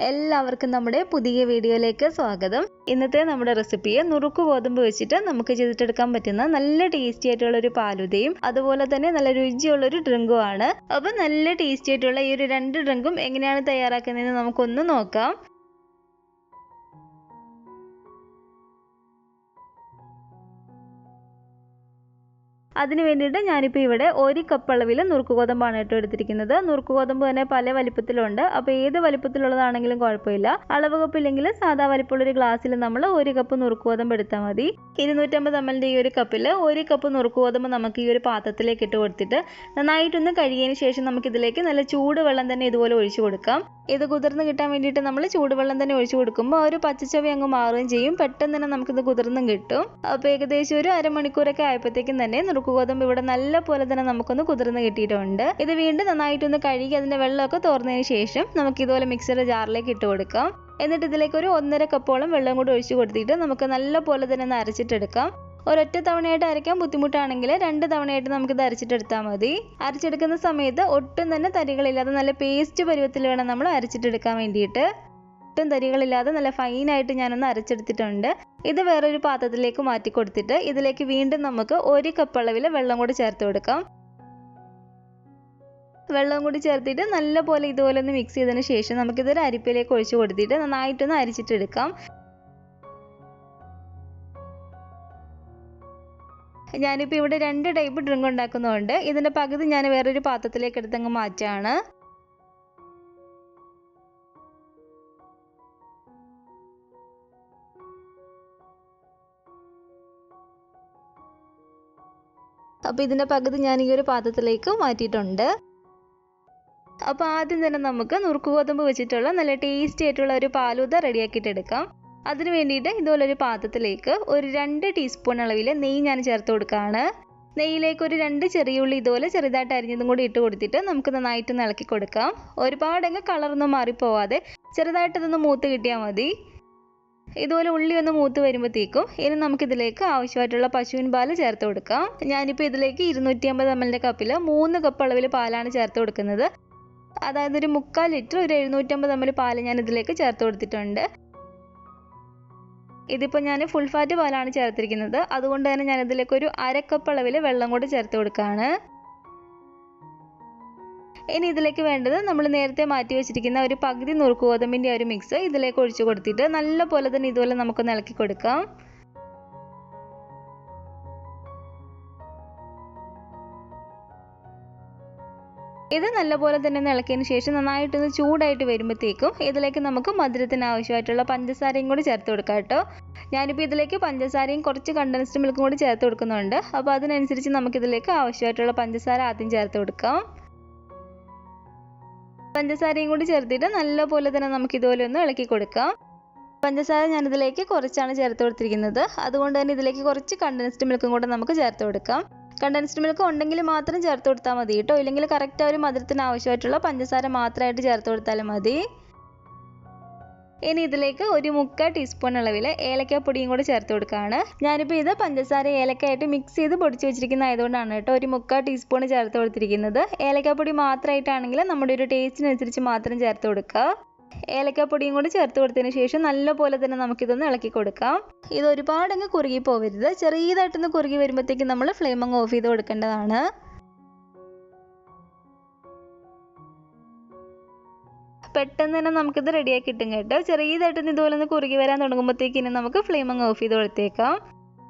എല്ലാവർക്കും നമ്മുടെ പുതിയ വീഡിയോയിലേക്ക് സ്വാഗതം. ഇന്നത്തെ നമ്മുടെ റെസിപ്പി നുറുക്ക് ഗോതമ്പ് വെച്ചിട്ട് നമുക്ക് ചെയ്തിട്ടെടുക്കാൻ പറ്റുന്ന നല്ല ടേസ്റ്റി ആയിട്ടുള്ള ഒരു പാലുദയും അതുപോലെ തന്നെ നല്ല രുചിയുള്ള ഒരു ഡ്രിങ്കും ആണ്. അപ്പോൾ നല്ല ടേസ്റ്റി ആയിട്ടുള്ള ഈ ഒരു രണ്ട് ഡ്രിങ്കും എങ്ങനെയാണ് തയ്യാറാക്കുന്നതെന്ന് നമുക്കൊന്ന് നോക്കാം. അതിന് വേണ്ടിയിട്ട് ഞാനിപ്പോൾ ഇവിടെ 1 കപ്പ് അളവിൽ നുറുക്ക് ഗോതമ്പാണ് എടുത്തിരിക്കുന്നത്. നുറുക്ക് ഗോതമ്പ് തന്നെ പല വലിപ്പത്തിലുണ്ട്. അപ്പോൾ ഏത് വലിപ്പത്തിലുള്ളതാണെങ്കിലും കുഴപ്പമില്ല. അളവ് കപ്പില്ലെങ്കിൽ സാധാ വലിപ്പമുള്ള ഒരു ഗ്ലാസ്സിൽ നമ്മൾ 1 കപ്പ് നുറുക്ക് ഗോതമ്പ് എടുത്താൽ മതി. 250 ml ഈ ഒരു കപ്പിൽ 1 കപ്പ് നുറുക്ക് ഗോതമ്പ് നമുക്ക് ഈ ഒരു പാത്രത്തിലേക്ക് ഇട്ട് കൊടുത്തിട്ട് നന്നായിട്ടൊന്ന് കഴുകിയതിന് ശേഷം നമുക്കിതിലേക്ക് നല്ല ചൂടുവെള്ളം തന്നെ ഇതുപോലെ ഒഴിച്ചു കൊടുക്കാം. ഇത് കുതിർന്ന് കിട്ടാൻ വേണ്ടിയിട്ട് നമ്മൾ ചൂടുവെള്ളം തന്നെ ഒഴിച്ചു കൊടുക്കുമ്പോൾ ഒരു പച്ചച്ചവി അങ്ങ് മാറുകയും ചെയ്യും. പെട്ടെന്ന് തന്നെ നമുക്കിത് കുതിർന്നും കിട്ടും. അപ്പോൾ ഏകദേശം ഒരു അരമണിക്കൂറൊക്കെ ആയപ്പോഴത്തേക്കും തന്നെ നുറുക്ക് ഗോതമ്പ് ഇവിടെ നല്ല പോലെ തന്നെ നമുക്കൊന്ന് കുതിർന്ന് കിട്ടിയിട്ടുണ്ട്. ഇത് വീണ്ടും നന്നായിട്ടൊന്ന് കഴുകി അതിൻ്റെ വെള്ളമൊക്കെ തോർന്നതിന് ശേഷം നമുക്ക് ഇതുപോലെ മിക്സിയുടെ ജാറിലേക്ക് ഇട്ട് കൊടുക്കാം. എന്നിട്ട് ഇതിലേക്ക് ഒരു 1.5 കപ്പോളം വെള്ളം കൂടി ഒഴിച്ചു കൊടുത്തിട്ട് നമുക്ക് നല്ല പോലെ തന്നെ ഒന്ന് അരച്ചിട്ടെടുക്കാം. ഒരൊറ്റ തവണയായിട്ട് അരയ്ക്കാൻ ബുദ്ധിമുട്ടാണെങ്കിൽ 2 തവണയായിട്ട് നമുക്കിത് അരച്ചിട്ടെടുത്താൽ മതി. അരച്ചെടുക്കുന്ന സമയത്ത് ഒട്ടും തന്നെ തരികളില്ലാതെ നല്ല പേസ്റ്റ് പരുവത്തിൽ വേണം നമ്മൾ അരച്ചിട്ടെടുക്കാൻ വേണ്ടിയിട്ട്. ഒട്ടും തരികളില്ലാതെ നല്ല ഫൈനായിട്ട് ഞാനൊന്ന് അരച്ചെടുത്തിട്ടുണ്ട്. ഇത് വേറൊരു പാത്രത്തിലേക്ക് മാറ്റി കൊടുത്തിട്ട് ഇതിലേക്ക് വീണ്ടും നമുക്ക് 1 കപ്പ് അളവിൽ വെള്ളം കൂടി ചേർത്ത് കൊടുക്കാം. വെള്ളം കൂടി ചേർത്തിട്ട് നല്ല പോലെ ഇതുപോലെ ഒന്ന് മിക്സ് ചെയ്തതിന് ശേഷം നമുക്കിതൊരു അരിപ്പയിലേക്ക് ഒഴിച്ചു കൊടുത്തിട്ട് നന്നായിട്ടൊന്ന് അരിച്ചിട്ടെടുക്കാം. ഞാനിപ്പോൾ ഇവിടെ 2 ടൈപ്പ് ഡ്രിങ്ക് ഉണ്ടാക്കുന്നുണ്ട്. ഇതിൻ്റെ പകുതി ഞാൻ വേറൊരു പാത്രത്തിലേക്ക് എടുത്തങ്ങ് മാറ്റാണ്. അപ്പോൾ ഇതിൻ്റെ പകുതി ഞാൻ ഈ ഒരു പാത്രത്തിലേക്ക് മാറ്റിയിട്ടുണ്ട്. അപ്പോൾ ആദ്യം തന്നെ നമുക്ക് നുറുക്ക് ഗോതമ്പ് വെച്ചിട്ടുള്ള നല്ല ടേസ്റ്റി ആയിട്ടുള്ള ഒരു പാലൂദ റെഡിയാക്കിയിട്ടെടുക്കാം. അതിന് വേണ്ടിയിട്ട് ഇതുപോലൊരു പാത്രത്തിലേക്ക് ഒരു 2 ടീസ്പൂൺ അളവിൽ നെയ്യ് ഞാൻ ചേർത്ത് കൊടുക്കുകയാണ്. നെയ്യിലേക്ക് ഒരു 2 ചെറിയ ഉള്ളി ഇതുപോലെ ചെറുതായിട്ട് അരിഞ്ഞതും കൂടി ഇട്ട് കൊടുത്തിട്ട് നമുക്ക് നന്നായിട്ട് ഇളക്കി കൊടുക്കാം. ഒരുപാടങ്ങ് കളറൊന്നും മാറിപ്പോവാതെ ചെറുതായിട്ടതൊന്ന് മൂത്ത് കിട്ടിയാൽ മതി. ഇതുപോലെ ഉള്ളി ഒന്ന് മൂത്ത് വരുമ്പോഴത്തേക്കും ഇനി നമുക്കിതിലേക്ക് ആവശ്യമായിട്ടുള്ള പശുവിൻ പാല് ചേർത്ത് കൊടുക്കാം. ഞാനിപ്പോൾ ഇതിലേക്ക് 250 ml കപ്പിൽ 3 കപ്പ് അളവിൽ പാലാണ് ചേർത്ത് കൊടുക്കുന്നത്. അതായത് ഒരു 3/4 ലിറ്റർ ഒരു 750 ml പാല് ഞാൻ ഇതിലേക്ക് ചേർത്ത് കൊടുത്തിട്ടുണ്ട്. ഇതിപ്പോൾ ഞാൻ ഫുൾ ഫാറ്റ് പാലാണ് ചേർത്തിരിക്കുന്നത്. അതുകൊണ്ട് തന്നെ ഞാൻ ഇതിലേക്ക് ഒരു 1/2 കപ്പ് അളവിൽ വെള്ളം കൂടി ചേർത്ത് കൊടുക്കുകയാണ്. ഇനി ഇതിലേക്ക് വേണ്ടത് നമ്മൾ നേരത്തെ മാറ്റി വെച്ചിരിക്കുന്ന ഒരു പകുതി നുറുക്ക് ഗോതമ്പിൻ്റെ ഒരു മിക്സ് ഇതിലേക്ക് ഒഴിച്ചു കൊടുത്തിട്ട് നല്ല പോലെ തന്നെ ഇതുപോലെ നമുക്കൊന്ന് ഇളക്കി കൊടുക്കാം. ഇത് നല്ലപോലെ തന്നെ ഇളക്കിയതിന് ശേഷം നന്നായിട്ടൊന്ന് ചൂടായിട്ട് വരുമ്പോഴത്തേക്കും ഇതിലേക്ക് നമുക്ക് മധുരത്തിന് ആവശ്യമായിട്ടുള്ള പഞ്ചസാരയും കൂടി ചേർത്ത് കൊടുക്കാം കേട്ടോ. ഞാനിപ്പോൾ ഇതിലേക്ക് പഞ്ചസാരയും കുറച്ച് കണ്ടൻസ്ഡ് മിൽക്കും കൂടി ചേർത്ത് കൊടുക്കുന്നുണ്ട്. അപ്പോൾ അതിനനുസരിച്ച് നമുക്കിതിലേക്ക് ആവശ്യമായിട്ടുള്ള പഞ്ചസാര ആദ്യം ചേർത്ത് കൊടുക്കാം. പഞ്ചസാരയും കൂടി ചേർത്തിട്ട് നല്ല പോലെ തന്നെ നമുക്ക് ഇതുപോലെ ഒന്ന് ഇളക്കി കൊടുക്കാം. പഞ്ചസാര ഞാനിതിലേക്ക് കുറച്ചാണ് ചേർത്ത് കൊടുത്തിരിക്കുന്നത്. അതുകൊണ്ട് തന്നെ ഇതിലേക്ക് കുറച്ച് കണ്ടൻസ്ഡ് മിൽക്കും കൂടെ നമുക്ക് ചേർത്ത് കൊടുക്കാം. കണ്ടൻസ്ഡ് മിൽക്ക് ഉണ്ടെങ്കിൽ മാത്രം ചേർത്ത് കൊടുത്താൽ മതി കേട്ടോ. ഇല്ലെങ്കിൽ കറക്റ്റ് ഒരു മധുരത്തിന് ആവശ്യമായിട്ടുള്ള പഞ്ചസാര മാത്രമായിട്ട് ചേർത്ത് കൊടുത്താലും മതി. ഇനി ഇതിലേക്ക് ഒരു 3/4 ടീസ്പൂൺ അളവിൽ ഏലക്കാപ്പൊടിയും കൂടി ചേർത്ത് കൊടുക്കുകയാണ്. ഞാനിപ്പോൾ ഇത് പഞ്ചസാര ഏലക്കായിട്ട് മിക്സ് ചെയ്ത് പൊടിച്ച് വെച്ചിരിക്കുന്ന ആയതുകൊണ്ടാണ് കേട്ടോ ഒരു 3/4 ടീസ്പൂൺ ചേർത്ത് കൊടുത്തിരിക്കുന്നത്. ഏലക്കാപ്പൊടി മാത്രമായിട്ടാണെങ്കിൽ നമ്മുടെ ഒരു ടേസ്റ്റിനനുസരിച്ച് മാത്രം ചേർത്ത് കൊടുക്കുക. ഏലക്കാപ്പൊടിയും കൂടി ചേർത്ത് കൊടുത്തതിന് ശേഷം നല്ല പോലെ തന്നെ നമുക്കിതൊന്ന് ഇളക്കി കൊടുക്കാം. ഇത് ഒരുപാടങ്ങ് കുറുകി പോകരുത്. ചെറിയതായിട്ടൊന്ന് കുറുകി വരുമ്പോഴത്തേക്കും നമ്മൾ ഫ്ലെയിം അങ്ങ് ഓഫ് ചെയ്ത് കൊടുക്കേണ്ടതാണ്. പെട്ടെന്ന് തന്നെ നമുക്കിത് റെഡിയാക്കി കിട്ടും കേട്ടോ. ചെറിയതായിട്ടൊന്ന് ഇതുപോലെ ഒന്ന് കുറുകി വരാൻ തുടങ്ങുമ്പോഴത്തേക്ക് ഇനി നമുക്ക് ഫ്ലെയിം അങ്ങ് ഓഫ് ചെയ്ത് കൊടുത്തേക്കാം.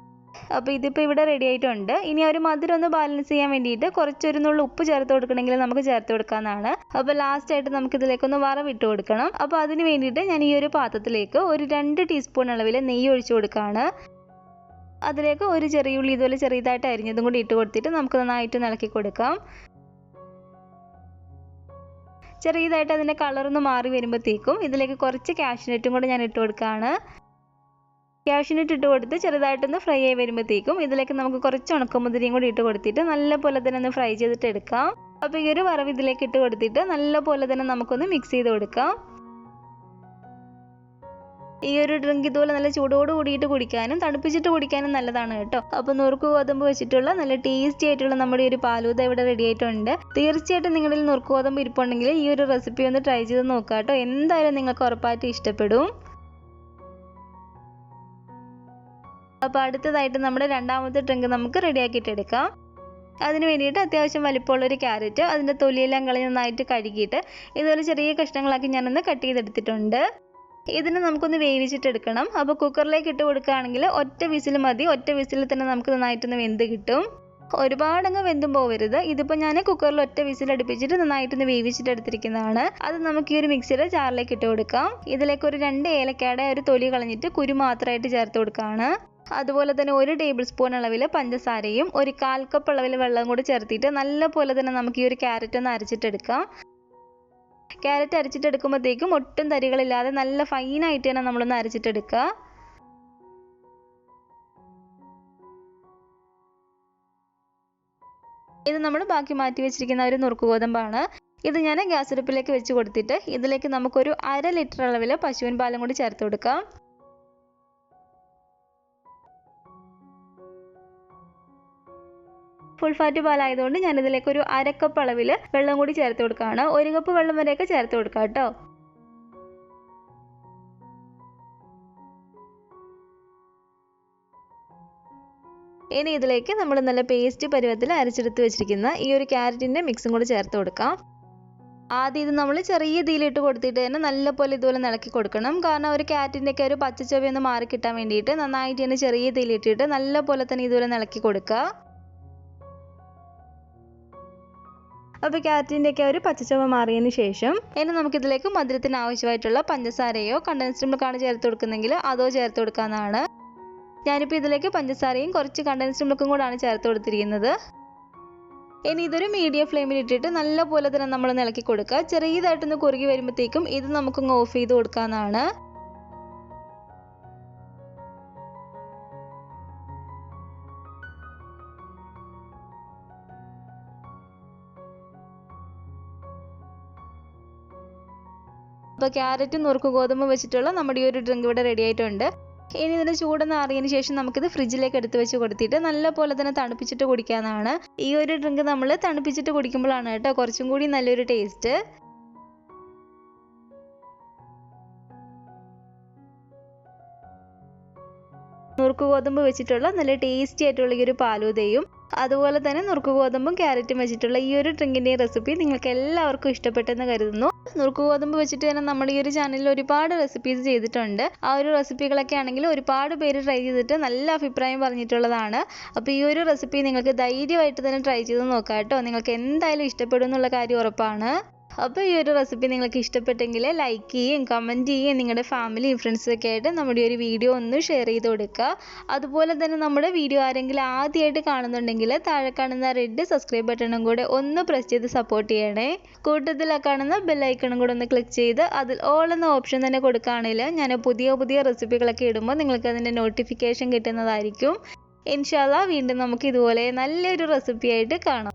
അപ്പോൾ ഇതിപ്പോൾ ഇവിടെ റെഡി ആയിട്ടുണ്ട്. ഇനി ഒരു മധുരം ഒന്ന് ബാലൻസ് ചെയ്യാൻ വേണ്ടിയിട്ട് കുറച്ചൊരു നുള്ളു ഉപ്പ് ചേർത്ത് കൊടുക്കണമെങ്കിൽ നമുക്ക് ചേർത്ത് കൊടുക്കാവുന്നതാണ്. അപ്പോൾ ലാസ്റ്റായിട്ട് നമുക്കിതിലേക്കൊന്ന് വറവിട്ട് കൊടുക്കണം. അപ്പോൾ അതിന് വേണ്ടിയിട്ട് ഞാൻ ഈ ഒരു പാത്രത്തിലേക്ക് ഒരു 2 ടീസ്പൂൺ അളവിൽ നെയ്യ് ഒഴിച്ചു കൊടുക്കുകയാണ്. അതിലേക്ക് ഒരു ചെറിയ ഉള്ളി ഇതുപോലെ ചെറിയതായിട്ട് അരിഞ്ഞതും കൂടി ഇട്ട് കൊടുത്തിട്ട് നമുക്ക് നന്നായിട്ട് ഇളക്കി കൊടുക്കാം. ചെറിയതായിട്ട് അതിൻ്റെ കളറൊന്ന് മാറി വരുമ്പോഴത്തേക്കും ഇതിലേക്ക് കുറച്ച് കാഷ്യൂനട്ടും കൂടെ ഞാൻ ഇട്ട് കൊടുക്കുകയാണ്. കാഷ്യൂനട്ട് ഇട്ട് കൊടുത്ത് ചെറുതായിട്ടൊന്ന് ഫ്രൈ ആയി വരുമ്പോഴത്തേക്കും ഇതിലേക്ക് നമുക്ക് കുറച്ച് ഉണക്കമുന്തിരിയും കൂടി ഇട്ട് കൊടുത്തിട്ട് നല്ല പോലെ തന്നെ ഒന്ന് ഫ്രൈ ചെയ്തിട്ട് എടുക്കാം. അപ്പോൾ ഈ ഒരു വറവ് ഇതിലേക്ക് ഇട്ട് കൊടുത്തിട്ട് നല്ല പോലെ തന്നെ നമുക്കൊന്ന് മിക്സ് ചെയ്ത് കൊടുക്കാം. ഈ ഒരു ഡ്രിങ്ക് ഇതുപോലെ നല്ല ചൂടോട് കൂടിയിട്ട് കുടിക്കാനും തണുപ്പിച്ചിട്ട് കുടിക്കാനും നല്ലതാണ് കേട്ടോ. അപ്പോൾ നുറുക്ക് ഗോതമ്പ് വെച്ചിട്ടുള്ള നല്ല ടേസ്റ്റി ആയിട്ടുള്ള നമ്മുടെ ഒരു പാലൂദ ഇവിടെ റെഡി ആയിട്ടുണ്ട്. തീർച്ചയായിട്ടും നിങ്ങളിൽ നുറുക്ക് ഗോതമ്പ് ഇരിപ്പുണ്ടെങ്കിൽ ഈ ഒരു റെസിപ്പി ഒന്ന് ട്രൈ ചെയ്ത് നോക്കാം കേട്ടോ. എന്തായാലും നിങ്ങൾക്ക് ഉറപ്പായിട്ട് ഇഷ്ടപ്പെടും. അപ്പോൾ അടുത്തതായിട്ട് നമ്മുടെ രണ്ടാമത്തെ ഡ്രിങ്ക് നമുക്ക് റെഡിയാക്കിയിട്ട് എടുക്കാം. അതിന് വേണ്ടിയിട്ട് അത്യാവശ്യം വലിപ്പമുള്ളൊരു ക്യാരറ്റ് അതിൻ്റെ തൊലിയെല്ലാം കളഞ്ഞ് നന്നായിട്ട് കഴുകിയിട്ട് ഇതുപോലെ ചെറിയ കഷ്ണങ്ങളാക്കി ഞാനൊന്ന് കട്ട് ചെയ്തെടുത്തിട്ടുണ്ട്. ഇതിന് നമുക്കൊന്ന് വേവിച്ചിട്ടെടുക്കണം. അപ്പോൾ കുക്കറിലേക്ക് ഇട്ട് കൊടുക്കുകയാണെങ്കിൽ ഒറ്റ വിസിൽ മതി. ഒറ്റ വിസിലിൽ തന്നെ നമുക്ക് നന്നായിട്ടൊന്ന് വെന്ത് കിട്ടും. ഒരുപാടങ്ങ് വെന്തും പോവരുത്. ഇതിപ്പോൾ ഞാൻ കുക്കറിൽ ഒറ്റ വിസിൽ അടുപ്പിച്ചിട്ട് നന്നായിട്ടൊന്ന് വേവിച്ചിട്ടെടുത്തിരിക്കുന്നതാണ്. അത് നമുക്ക് ഈ ഒരു മിക്സിയുടെ ജാറിലേക്ക് ഇട്ട് കൊടുക്കാം. ഇതിലേക്ക് ഒരു 2 ഏലക്കയുടെ ഒരു തൊലി കളഞ്ഞിട്ട് കുരു മാത്രമായിട്ട് ചേർത്ത് കൊടുക്കുകയാണ്. അതുപോലെ തന്നെ 1 ടേബിൾ സ്പൂൺ അളവിൽ പഞ്ചസാരയും 1/4 കപ്പ് അളവിൽ വെള്ളം കൂടി ചേർത്തിട്ട് നല്ലപോലെ തന്നെ നമുക്ക് ഈ ഒരു ക്യാരറ്റ് ഒന്ന് അരച്ചിട്ടെടുക്കാം. ക്യാരറ്റ് അരച്ചിട്ടെടുക്കുമ്പോഴത്തേക്കും ഒട്ടും തരികളില്ലാതെ നല്ല ഫൈനായിട്ട് തന്നെ നമ്മളൊന്ന് അരച്ചിട്ടെടുക്കുക. ഇത് നമ്മൾ ബാക്കി മാറ്റി വെച്ചിരിക്കുന്ന ഒരു നുറുക്ക് ഗോതമ്പാണ്. ഇത് ഞാൻ ഗ്യാസ് അടുപ്പിലേക്ക് വെച്ച് കൊടുത്തിട്ട് ഇതിലേക്ക് നമുക്കൊരു 1/2 ലിറ്റർ അളവിൽ പശുവിൻ പാലും കൂടി ചേർത്ത് കൊടുക്കാം. ഫുൾ ഫാറ്റ് പാലായതുകൊണ്ട് ഞാനിതിലേക്ക് ഒരു 1/2 കപ്പ് അളവിൽ വെള്ളം കൂടി ചേർത്ത് കൊടുക്കുകയാണ്. 1 കപ്പ് വെള്ളം വരെയൊക്കെ ചേർത്ത് കൊടുക്കാം കേട്ടോ. ഇനി ഇതിലേക്ക് നമ്മൾ നല്ല പേസ്റ്റ് പരുവത്തിൽ അരച്ചെടുത്ത് വെച്ചിരിക്കുന്ന ഈ ഒരു ക്യാരറ്റിൻ്റെ മിക്സും കൂടി ചേർത്ത് കൊടുക്കാം. ആദ്യം ഇത് നമ്മൾ ചെറിയ തീയിലിട്ട് കൊടുത്തിട്ട് തന്നെ നല്ലപോലെ ഇതുപോലെ ഇളക്കി കൊടുക്കണം. കാരണം ഒരു ക്യാരറ്റിൻ്റെയൊക്കെ ഒരു പച്ചച്ചൊവയൊന്ന് മാറി കിട്ടാൻ വേണ്ടിയിട്ട് നന്നായിട്ട് തന്നെ ചെറിയ തീയിലിട്ടിട്ട് നല്ലപോലെ തന്നെ ഇതുപോലെ ഇളക്കി കൊടുക്കുക. അപ്പോൾ ക്യാരറ്റിൻ്റെയൊക്കെ ഒരു പച്ചച്ചവ മാറിയതിന് ശേഷം ഇനി നമുക്കിതിലേക്ക് മധുരത്തിന് ആവശ്യമായിട്ടുള്ള പഞ്ചസാരയോ കണ്ടൻസ്ഡ് മിൽക്കാണ് ചേർത്ത് കൊടുക്കുന്നെങ്കിൽ അതോ ചേർത്ത് കൊടുക്കാവുന്നതാണ്. ഞാനിപ്പോൾ ഇതിലേക്ക് പഞ്ചസാരയും കുറച്ച് കണ്ടൻസ്ഡ് മിൽക്കും കൂടാണ് ചേർത്ത് കൊടുത്തിരിക്കുന്നത്. ഇനി ഇതൊരു മീഡിയം ഫ്ലെയിമിൽ ഇട്ടിട്ട് നല്ലപോലെ തന്നെ നമ്മൾ ഇളക്കി കൊടുക്കുക. ചെറിയതായിട്ടൊന്ന് കുറുകി വരുമ്പോഴത്തേക്കും ഇത് നമുക്കൊന്ന് ഓഫ് ചെയ്ത് കൊടുക്കാവുന്നതാണ്. അപ്പോൾ ക്യാരറ്റും നുറുക്ക് ഗോതമ്പും വെച്ചിട്ടുള്ള നമ്മുടെ ഈ ഒരു ഡ്രിങ്ക് ഇവിടെ റെഡി ആയിട്ടുണ്ട്. ഇനി ഇതിൻ്റെ ചൂടൊന്ന് ആറിയതിന് ശേഷം നമുക്കിത് ഫ്രിഡ്ജിലേക്ക് എടുത്ത് വെച്ച് കൊടുത്തിട്ട് നല്ലപോലെ തന്നെ തണുപ്പിച്ചിട്ട് കുടിക്കാവുന്നതാണ്. ഈ ഒരു ഡ്രിങ്ക് നമ്മൾ തണുപ്പിച്ചിട്ട് കുടിക്കുമ്പോഴാണ് കേട്ടോ കുറച്ചും കൂടി നല്ലൊരു ടേസ്റ്റ്. നുറുക്ക് ഗോതമ്പ് വെച്ചിട്ടുള്ള നല്ല ടേസ്റ്റി ആയിട്ടുള്ള ഈ ഒരു പാലൂദയും അതുപോലെ തന്നെ നുറുക്ക് ഗോതമ്പും ക്യാരറ്റും വെച്ചിട്ടുള്ള ഈ ഒരു ഡ്രിങ്കിൻ്റെയും റെസിപ്പി നിങ്ങൾക്ക് എല്ലാവർക്കും ഇഷ്ടപ്പെട്ടെന്ന് കരുതുന്നു. നുറുക്ക് ഗോതമ്പ് വെച്ചിട്ട് തന്നെ നമ്മൾ ഈ ഒരു ചാനലിൽ ഒരുപാട് റെസിപ്പീസ് ചെയ്തിട്ടുണ്ട്. ആ ഒരു റെസിപ്പികളൊക്കെ ആണെങ്കിൽ ഒരുപാട് പേര് ട്രൈ ചെയ്തിട്ട് നല്ല അഭിപ്രായം പറഞ്ഞിട്ടുള്ളതാണ്. അപ്പോൾ ഈ ഒരു റെസിപ്പി നിങ്ങൾക്ക് ധൈര്യമായിട്ട് തന്നെ ട്രൈ ചെയ്ത് നോക്കാം കേട്ടോ. നിങ്ങൾക്ക് എന്തായാലും ഇഷ്ടപ്പെടും എന്നുള്ള കാര്യം ഉറപ്പാണ്. അപ്പോൾ ഈ ഒരു റെസിപ്പി നിങ്ങൾക്ക് ഇഷ്ടപ്പെട്ടെങ്കിൽ ലൈക്ക് ചെയ്യുകയും കമൻറ്റ് ചെയ്യുകയും നിങ്ങളുടെ ഫാമിലിയും ഫ്രണ്ട്സൊക്കെ ആയിട്ട് നമ്മുടെ ഒരു വീഡിയോ ഒന്ന് ഷെയർ ചെയ്ത് കൊടുക്കുക. അതുപോലെ തന്നെ നമ്മുടെ വീഡിയോ ആരെങ്കിലും ആദ്യമായിട്ട് കാണുന്നുണ്ടെങ്കിൽ താഴെ കാണുന്ന റെഡ് സബ്സ്ക്രൈബ് ബട്ടണും കൂടെ ഒന്ന് പ്രസ് ചെയ്ത് സപ്പോർട്ട് ചെയ്യണേ. കൂട്ടത്തിൽ കാണുന്ന ബെല്ലൈക്കണും കൂടെ ഒന്ന് ക്ലിക്ക് ചെയ്ത് അതിൽ ഓൾ എന്ന ഓപ്ഷൻ തന്നെ കൊടുക്കുകയാണെങ്കിൽ ഞാൻ പുതിയ റെസിപ്പികളൊക്കെ ഇടുമ്പോൾ നിങ്ങൾക്ക് അതിൻ്റെ നോട്ടിഫിക്കേഷൻ കിട്ടുന്നതായിരിക്കും. ഇൻഷാല്ലാ വീണ്ടും നമുക്ക് ഇതുപോലെ നല്ലൊരു റെസിപ്പി ആയിട്ട് കാണാം.